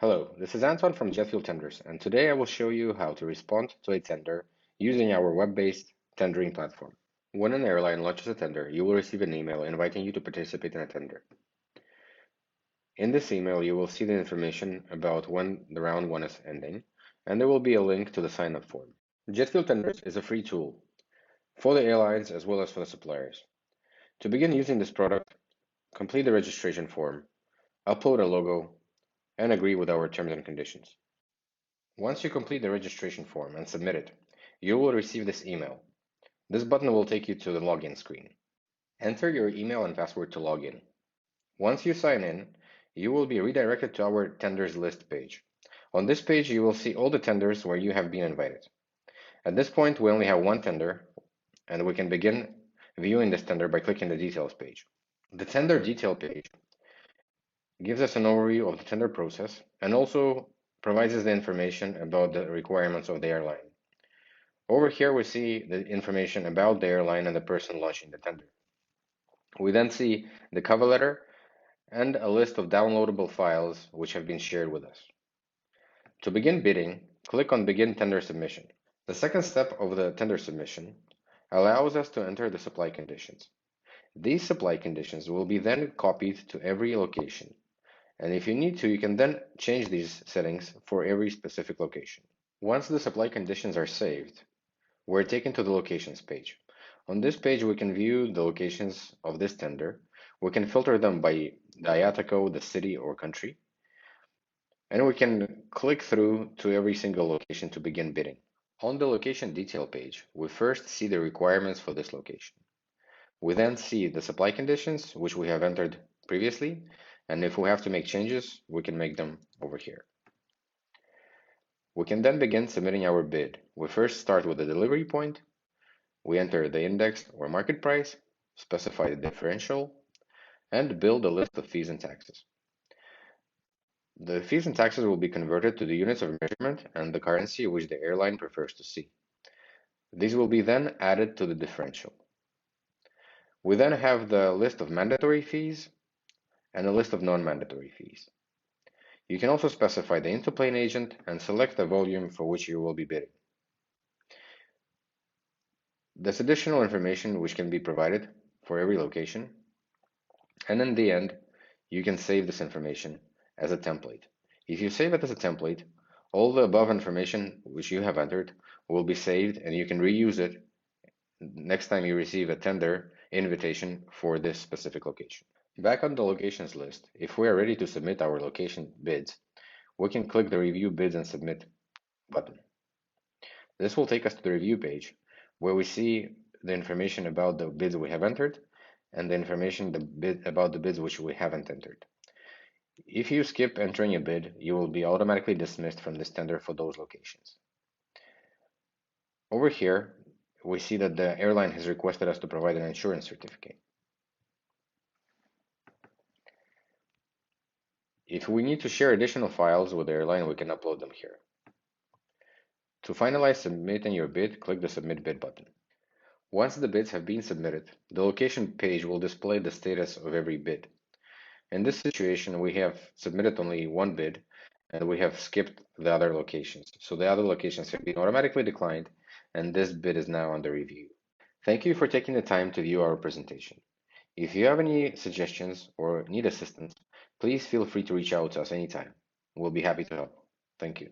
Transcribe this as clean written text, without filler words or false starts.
Hello, this is Anton from Jet Fuel Tenders, and today I will show you how to respond to a tender using our web-based tendering platform. When an airline launches a tender, you will receive an email inviting you to participate in a tender. In this email, you will see the information about when the round 1 is ending, and there will be a link to the sign-up form. Jet Fuel Tenders is a free tool for the airlines as well as for the suppliers. To begin using this product, complete the registration form, upload a logo, and agree with our terms and conditions. Once you complete the registration form and submit it, you will receive this email. This button will take you to the login screen. Enter your email and password to log in. Once you sign in, you will be redirected to our tenders list page. On this page, you will see all the tenders where you have been invited. At this point, we only have one tender, and we can begin viewing this tender by clicking the details page. The tender detail page gives us an overview of the tender process and also provides us the information about the requirements of the airline. Over here, we see the information about the airline and the person launching the tender. We then see the cover letter and a list of downloadable files which have been shared with us. To begin bidding, click on Begin Tender Submission. The second step of the tender submission allows us to enter the supply conditions. These supply conditions will be then copied to every location, and if you need to, you can then change these settings for every specific location. Once the supply conditions are saved, we're taken to the locations page. On this page, we can view the locations of this tender. We can filter them by the IATA code, the city or country, and we can click through to every single location to begin bidding. On the location detail page, we first see the requirements for this location. We then see the supply conditions, which we have entered previously, and if we have to make changes, we can make them over here. We can then begin submitting our bid. We first start with the delivery point. We enter the index or market price, specify the differential, and build a list of fees and taxes. The fees and taxes will be converted to the units of measurement and the currency which the airline prefers to see. These will be then added to the differential. We then have the list of mandatory fees and a list of non-mandatory fees. You can also specify the interplane agent and select the volume for which you will be bidding. There's additional information which can be provided for every location, and in the end, you can save this information as a template. If you save it as a template, all the above information which you have entered will be saved and you can reuse it next time you receive a tender invitation for this specific location. Back on the locations list, if we are ready to submit our location bids, we can click the Review Bids and Submit button. This will take us to the review page where we see the information about the bids we have entered and the information about the bids which we haven't entered. If you skip entering a bid, you will be automatically dismissed from this tender for those locations. Over here, we see that the airline has requested us to provide an insurance certificate. If we need to share additional files with the airline, we can upload them here. To finalize submitting your bid, click the Submit Bid button. Once the bids have been submitted, the location page will display the status of every bid. In this situation, we have submitted only one bid and we have skipped the other locations. So the other locations have been automatically declined and this bid is now under review. Thank you for taking the time to view our presentation. If you have any suggestions or need assistance, please feel free to reach out to us anytime. We'll be happy to help. Thank you.